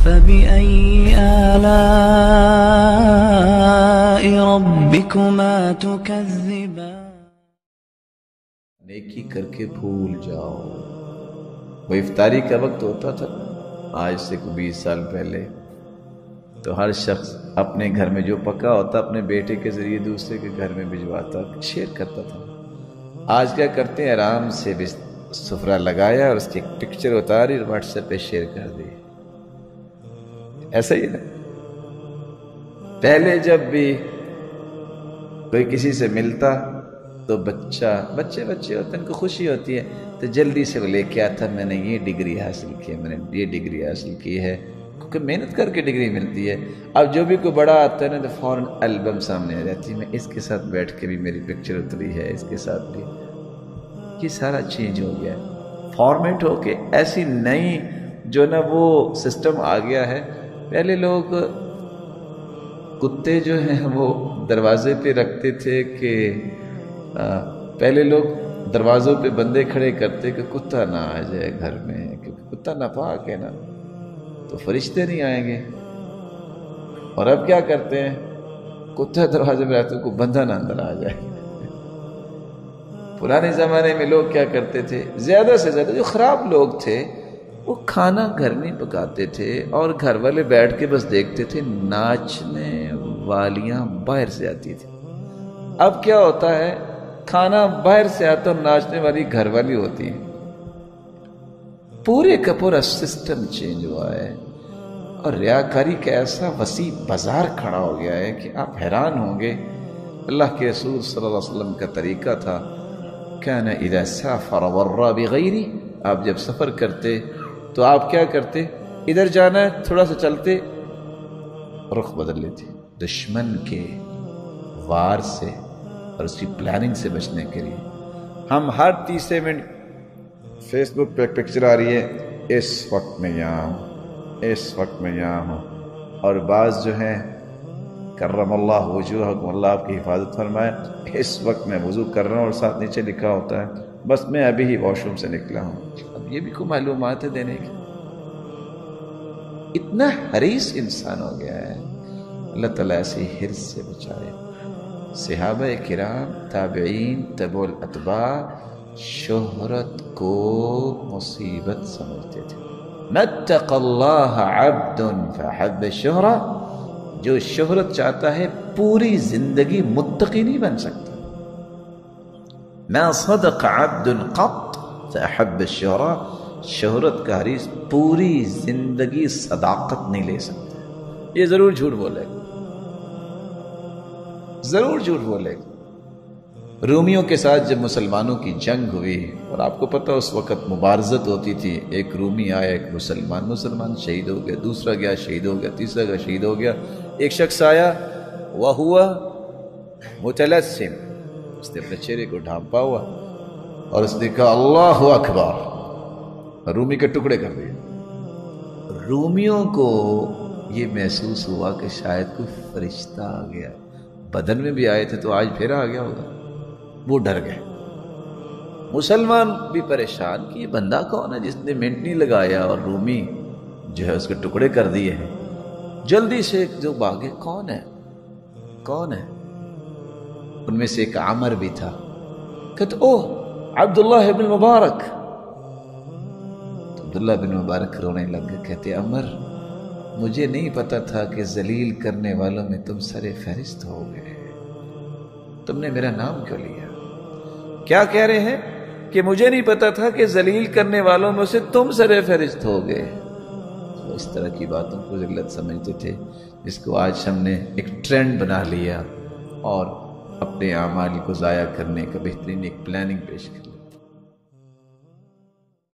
فبأي آلاء ربكما تكذبان نیکی کر کے بھول جاؤ. وہ افطاری کا وقت ہوتا تھا آج سے 20 سال پہلے، تو ہر شخص اپنے گھر میں جو پکا ہوتا اپنے بیٹے کے ذریعے دوسرے کے گھر میں بھجواتا، شیئر کرتا تھا. آج کیا کرتے ہیں، آرام سے سفرہ لگایا اور اس کی ایک پکچر اتاری اور واٹس ایپ پہ شیئر کر دی. ایسا ہی نا، پہلے جب بھی کوئی کسی سے ملتا تو بچے ہوتے ہیں، ان کو خوشی ہوتی ہے تو جلدی سے وہ لے کے آتا، میں نے یہ ڈگری حاصل کی ہے، میں نے یہ ڈگری حاصل کی ہے، کیونکہ محنت کر کے ڈگری ملتی ہے. اب جو بھی کوئی بڑا آتا ہے نا تو فوراً البم سامنے آ جاتی ہے، میں اس کے ساتھ بیٹھ کے بھی میری پکچر اتری ہے، اس کے ساتھ بھی. یہ سارا چینج ہو گیا ہے، فارمیٹ ہو کے ایسی نئی جو نا وہ سسٹم آ گیا ہے. پہلے لوگ کتے جو ہیں وہ دروازے پہ رکھتے تھے کہ پہلے لوگ دروازوں پہ بندے کھڑے کرتے کہ کتا نہ آ جائے گھر میں، کیونکہ کتا ناپاک ہے نا، تو فرشتے نہیں آئیں گے. اور اب کیا کرتے ہیں، کتا دروازے پہ رہتے کو بندہ نہ اندر آ جائے. پرانے زمانے میں لوگ کیا کرتے تھے، زیادہ سے زیادہ جو خراب لوگ تھے وہ کھانا گھر میں پکاتے تھے اور گھر والے بیٹھ کے بس دیکھتے تھے، ناچنے والیاں باہر سے آتی تھی. اب کیا ہوتا ہے، کھانا باہر سے آتا اور ناچنے والی گھر والی ہوتی ہے. پورے کا پورا سسٹم چینج ہوا ہے اور ریاکاری کا ایسا وسیع بازار کھڑا ہو گیا ہے کہ آپ حیران ہوں گے. اللہ کے رسول صلی اللہ علیہ وسلم کا طریقہ تھا، کان اذا سافر ورا بغیری، آپ جب سفر کرتے تو آپ کیا کرتے، ادھر جانا ہے تھوڑا سا چلتے، رخ بدل لیتے دشمن کے وار سے اور اس کی پلاننگ سے بچنے کے لیے. ہم ہر تیسرے منٹ فیس بک پہ پکچر آ رہی ہے، اس وقت میں یہاں ہوں، اس وقت میں یہاں ہوں. اور بعض جو ہیں کرم اللہ وجوہکم، اللہ آپ کی حفاظت فرمائے، اس وقت میں وضو کر رہا ہوں اور ساتھ نیچے لکھا ہوتا ہے بس میں ابھی ہی واش روم سے نکلا ہوں. اب یہ بھی کوئی معلومات ہے دینے کی؟ اتنا حریص انسان ہو گیا ہے. اللہ تعالیٰ ایسے حرص سے بچائے. صحابہ کرام، تابعین، تبع الاتباع شہرت کو مصیبت سمجھتے تھے. نتق اللہ عبد فحب الشہرہ، جو شہرت چاہتا ہے پوری زندگی متقی نہیں بن سکتا. ما صدق عبد قط فحب الشہرہ، شہرت کا حریص پوری زندگی صداقت نہیں لے سکتا. یہ ضرور جھوٹ بولے گا، ضرور جھوٹ بولے گا. رومیوں کے ساتھ جب مسلمانوں کی جنگ ہوئی، اور آپ کو پتہ اس وقت مبارزت ہوتی تھی، ایک رومی آیا، ایک مسلمان شہید ہو گیا، دوسرا گیا شہید ہو گیا، تیسرا گیا شہید ہو گیا. ایک شخص آیا وہو متلسم، اس نے اپنے چہرے کو ڈھانپا ہوا اور اس نے کہا اللہ اکبر، رومی کے ٹکڑے کر دیے. رومیوں کو یہ محسوس ہوا کہ شاید کوئی فرشتہ آ گیا. بدن میں بھی آئے تھے تو آج پھر آ گیا ہوگا. وہ ڈر گئے. مسلمان بھی پریشان کہ یہ بندہ کون ہے جس نے منٹ نہیں لگایا اور رومی جو ہے اس کے ٹکڑے کر دیے ہیں. جلدی سے جو بھاگے، کون ہے؟ ان میں سے ایک عمر بھی تھا. کہتے اوہ عبداللہ بن مبارک. تو عبداللہ بن مبارک رونے لگ گئے. کہتے عمر، مجھے نہیں پتا تھا کہ ذلیل کرنے والوں میں تم سر فہرست ہو گئے. تم نے میرا نام کیوں لیا؟ کیا کہہ رہے ہیں کہ مجھے نہیں پتا تھا کہ ذلیل کرنے والوں میں سے تم سر فہرست ہو گئے. تو اس طرح کی باتوں کو ذلت سمجھتے تھے، جس کو آج ہم نے ایک ٹرینڈ بنا لیا اور اپنے اعمال کو ضائع کرنے کا بہترین ایک پلاننگ پیش کر لیا.